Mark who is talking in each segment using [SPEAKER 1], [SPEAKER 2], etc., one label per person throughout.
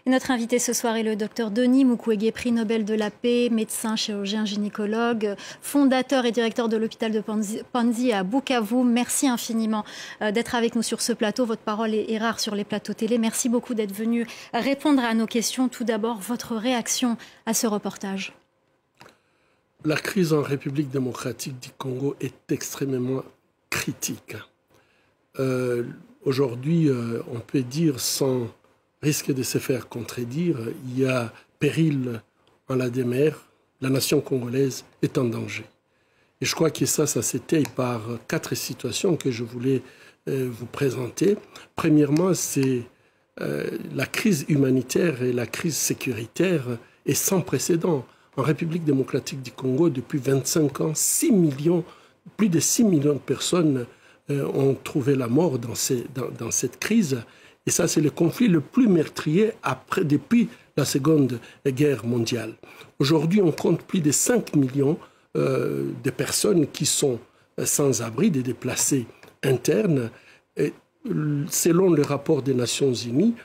[SPEAKER 1] Et notre invité ce soir est le docteur Denis Mukwege, prix Nobel de la paix, médecin, chirurgien, gynécologue, fondateur et directeur de l'hôpital de Panzi à Bukavu. Merci infiniment d'être avec nous sur ce plateau. Votre parole est rare sur les plateaux télé. Merci beaucoup d'être venu répondre à nos questions. Tout d'abord, votre réaction à ce reportage.
[SPEAKER 2] La crise en République démocratique du Congo est extrêmement critique. Aujourd'hui, on peut dire sans risque de se faire contredire, il y a péril en la demeure, la nation congolaise est en danger. Et je crois que ça s'étaye par 4 situations que je voulais vous présenter. Premièrement, c'est la crise humanitaire et la crise sécuritaire est sans précédent. En République démocratique du Congo, depuis 25 ans, plus de 6 millions de personnes ont trouvé la mort dans cette crise. Et ça, c'est le conflit le plus meurtrier depuis la Seconde Guerre mondiale. Aujourd'hui, on compte plus de 5 millions de personnes qui sont sans abri, des déplacés internes. Et selon le rapport des Nations Unies,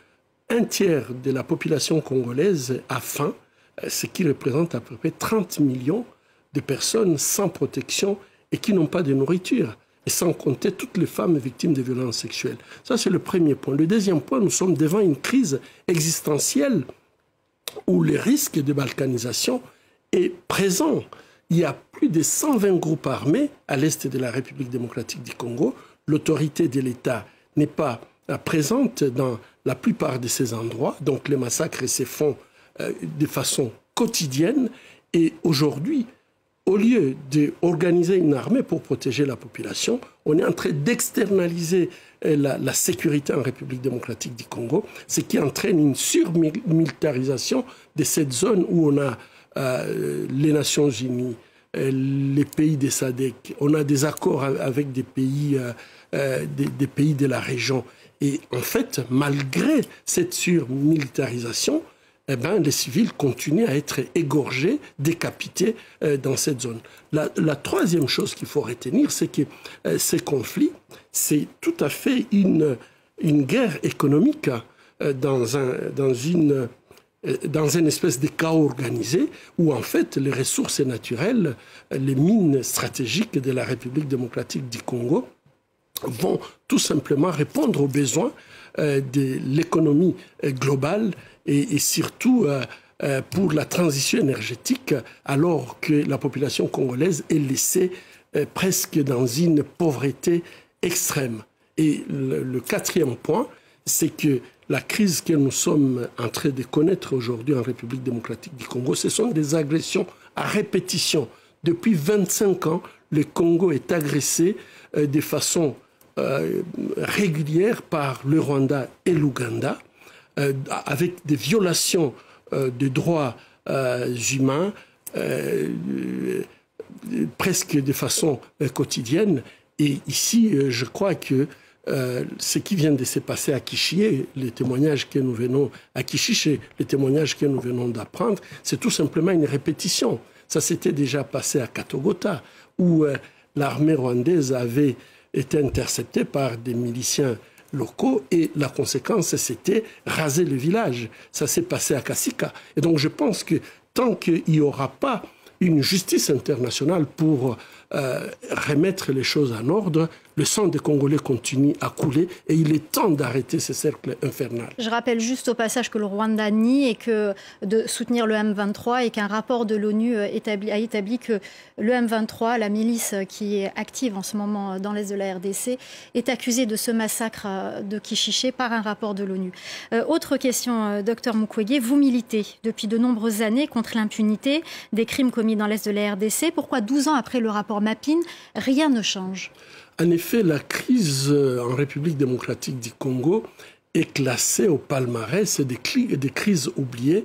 [SPEAKER 2] un tiers de la population congolaise a faim, ce qui représente à peu près 30 millions de personnes sans protection et qui n'ont pas de nourriture. Et sans compter toutes les femmes victimes de violences sexuelles. Ça, c'est le premier point. Le deuxième point, nous sommes devant une crise existentielle où le risque de balkanisation est présent. Il y a plus de 120 groupes armés à l'est de la République démocratique du Congo. L'autorité de l'État n'est pas présente dans la plupart de ces endroits. Donc les massacres se font de façon quotidienne. Et aujourd'hui, au lieu d'organiser une armée pour protéger la population, on est en train d'externaliser la sécurité en République démocratique du Congo, ce qui entraîne une surmilitarisation de cette zone où on a les Nations Unies, les pays des SADC, on a des accords avec des pays de la région. Et en fait, malgré cette surmilitarisation, eh bien, les civils continuent à être égorgés, décapités dans cette zone. La troisième chose qu'il faut retenir, c'est que ces conflits, c'est tout à fait une guerre économique dans une espèce de chaos organisé où, en fait, les ressources naturelles, les mines stratégiques de la République démocratique du Congo vont tout simplement répondre aux besoins de l'économie globale et surtout pour la transition énergétique, alors que la population congolaise est laissée presque dans une pauvreté extrême. Et le quatrième point, c'est que la crise que nous sommes en train de connaître aujourd'hui en République démocratique du Congo, ce sont des agressions à répétition. Depuis 25 ans, le Congo est agressé de façon régulière par le Rwanda et l'Ouganda, avec des violations de droits humains presque de façon quotidienne. Et ici, je crois que ce qui vient de se passer à Kichié, les témoignages que nous venons à Kichiché, les témoignages que nous venons d'apprendre, c'est tout simplement une répétition. Ça s'était déjà passé à Katogota, où l'armée rwandaise avait été interceptée par des miliciens locaux et la conséquence, c'était raser le village. Ça s'est passé à Kasika. Et donc je pense que tant qu'il n'y aura pas une justice internationale pour remettre les choses en ordre, le sang des Congolais continue à couler et il est temps d'arrêter ce cercle infernal.
[SPEAKER 1] Je rappelle juste au passage que le Rwanda nie et que de soutenir le M23 et qu'un rapport de l'ONU a établi que le M23, la milice qui est active en ce moment dans l'est de la RDC, est accusé de ce massacre de Kichiché par un rapport de l'ONU. Autre question, docteur Mukwege, vous militez depuis de nombreuses années contre l'impunité des crimes commis dans l'est de la RDC. Pourquoi 12 ans après le rapport Mappin, rien ne change ?
[SPEAKER 2] En effet, la crise en République démocratique du Congo est classée au palmarès des crises oubliées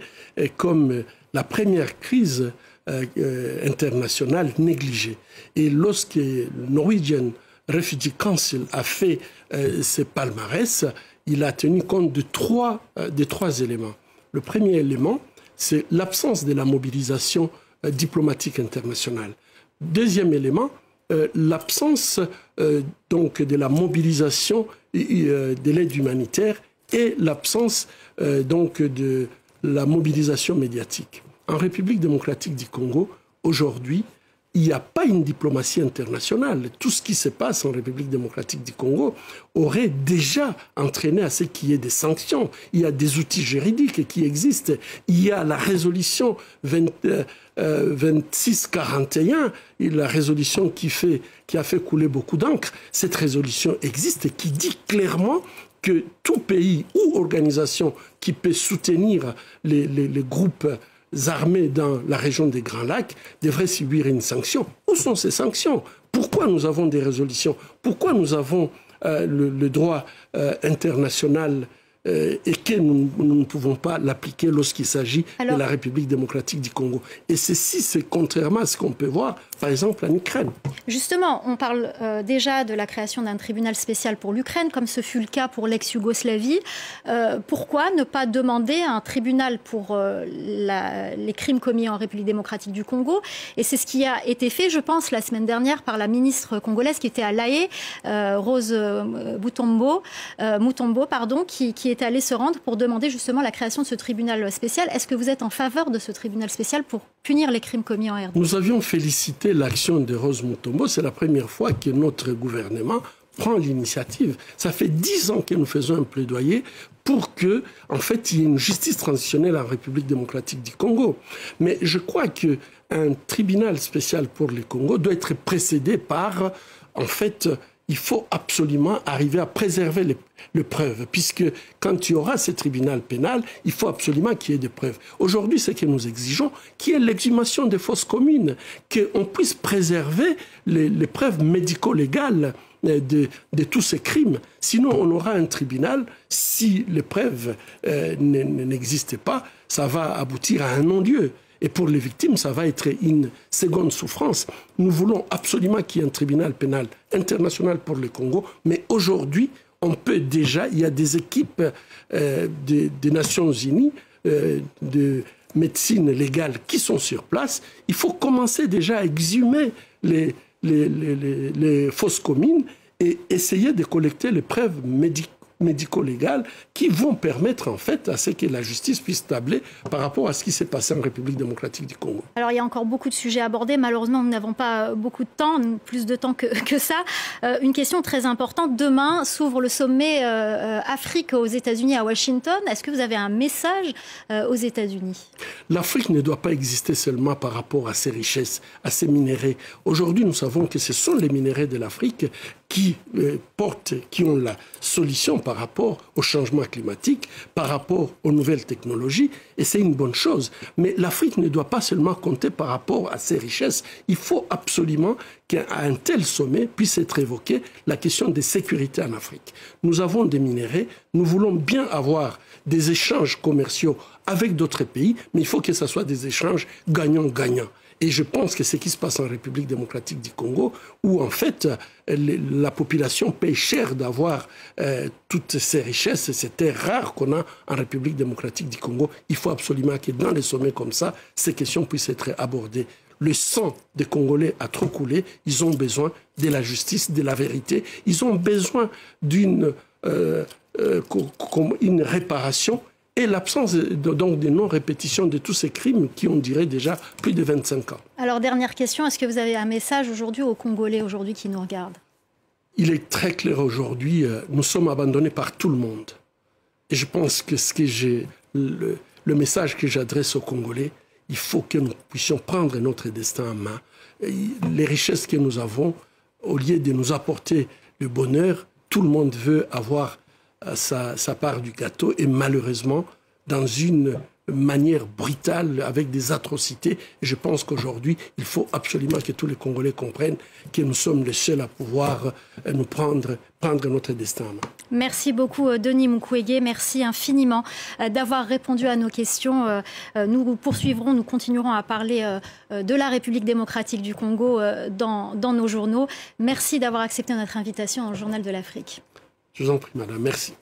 [SPEAKER 2] comme la première crise internationale négligée. Et lorsque le Norwegian Refugee Council a fait ce palmarès, il a tenu compte de trois éléments. Le premier élément, c'est l'absence de la mobilisation diplomatique internationale. Deuxième élément, l'absence donc de la mobilisation de l'aide humanitaire et l'absence donc de la mobilisation médiatique. En République démocratique du Congo, aujourd'hui, il n'y a pas une diplomatie internationale. Tout ce qui se passe en République démocratique du Congo aurait déjà entraîné à ce qu'il y ait des sanctions. Il y a des outils juridiques qui existent. Il y a la résolution 2641, la résolution qui a fait couler beaucoup d'encre. Cette résolution existe et qui dit clairement que tout pays ou organisation qui peut soutenir les groupes armés dans la région des Grands Lacs devraient subir une sanction. Où sont ces sanctions? Pourquoi nous avons des résolutions? Pourquoi nous avons le droit international et que nous ne pouvons pas l'appliquer lorsqu'il s'agit de la République démocratique du Congo? Et ceci, c'est contrairement à ce qu'on peut voir, par exemple, en Ukraine.
[SPEAKER 1] Justement, on parle déjà de la création d'un tribunal spécial pour l'Ukraine, comme ce fut le cas pour l'ex-Yougoslavie. Pourquoi ne pas demander un tribunal pour les crimes commis en République démocratique du Congo? Et c'est ce qui a été fait, je pense, la semaine dernière par la ministre congolaise qui était à La Haye, Rose Mutombo, qui est allée se rendre pour demander justement la création de ce tribunal spécial. Est-ce que vous êtes en faveur de ce tribunal spécial pour punir les crimes commis en RDC?
[SPEAKER 2] Nous avions félicité l'action de Rose Mutombo. C'est la première fois que notre gouvernement prend l'initiative. Ça fait 10 ans que nous faisons un plaidoyer pour que, en fait, il y ait une justice transitionnelle en République démocratique du Congo. Mais je crois qu'un tribunal spécial pour le Congo doit être précédé par, en fait, il faut absolument arriver à préserver les preuves, puisque quand il y aura ce tribunal pénal, il faut absolument qu'il y ait des preuves. Aujourd'hui, ce que nous exigeons, qu'il y ait l'exhumation des fosses communes, qu'on puisse préserver les preuves médico-légales de tous ces crimes. Sinon, on aura un tribunal, si les preuves n'existent pas, ça va aboutir à un non-lieu. Et pour les victimes, ça va être une seconde souffrance. Nous voulons absolument qu'il y ait un tribunal pénal international pour le Congo, mais aujourd'hui, on peut déjà, il y a des équipes des Nations Unies de médecine légale qui sont sur place. Il faut commencer déjà à exhumer les fosses communes et essayer de collecter les preuves médico-légales qui vont permettre en fait à ce que la justice puisse tabler par rapport à ce qui s'est passé en République démocratique du Congo.
[SPEAKER 1] Alors il y a encore beaucoup de sujets abordés. Malheureusement, nous n'avons pas beaucoup de temps, plus de temps que ça. Une question très importante. Demain s'ouvre le sommet Afrique aux États-Unis à Washington. Est-ce que vous avez un message aux États-Unis?
[SPEAKER 2] L'Afrique ne doit pas exister seulement par rapport à ses richesses, à ses minéraux. Aujourd'hui, nous savons que ce sont les minéraux de l'Afrique qui ont la solution par rapport au changement climatique, par rapport aux nouvelles technologies, et c'est une bonne chose. Mais l'Afrique ne doit pas seulement compter par rapport à ses richesses. Il faut absolument qu'à un tel sommet puisse être évoquée la question de sécurité en Afrique. Nous avons des minéraux, nous voulons bien avoir des échanges commerciaux avec d'autres pays, mais il faut que ce soit des échanges gagnant-gagnant. Et je pense que ce qui se passe en République démocratique du Congo, où en fait la population paye cher d'avoir toutes ces richesses, ces terres rares qu'on a en République démocratique du Congo, il faut absolument que dans les sommets comme ça, ces questions puissent être abordées. Le sang des Congolais a trop coulé, ils ont besoin de la justice, de la vérité, ils ont besoin d'une réparation et l'absence donc de non-répétition de tous ces crimes qui ont duré déjà plus de 25 ans.
[SPEAKER 1] Alors, dernière question, est-ce que vous avez un message aujourd'hui aux Congolais aujourd'hui qui nous regardent?
[SPEAKER 2] Il est très clair aujourd'hui, nous sommes abandonnés par tout le monde. Et je pense que le message que j'adresse aux Congolais, il faut que nous puissions prendre notre destin en main. Les richesses que nous avons, au lieu de nous apporter le bonheur, tout le monde veut avoir sa part du gâteau et malheureusement dans une manière brutale avec des atrocités. Et je pense qu'aujourd'hui, il faut absolument que tous les Congolais comprennent que nous sommes les seuls à pouvoir nous prendre notre destin en main.
[SPEAKER 1] Merci beaucoup Denis Mukwege, merci infiniment d'avoir répondu à nos questions. Nous poursuivrons, nous continuerons à parler de la République démocratique du Congo dans nos journaux. Merci d'avoir accepté notre invitation dans le Journal de l'Afrique.
[SPEAKER 2] Je vous en prie, madame. Merci.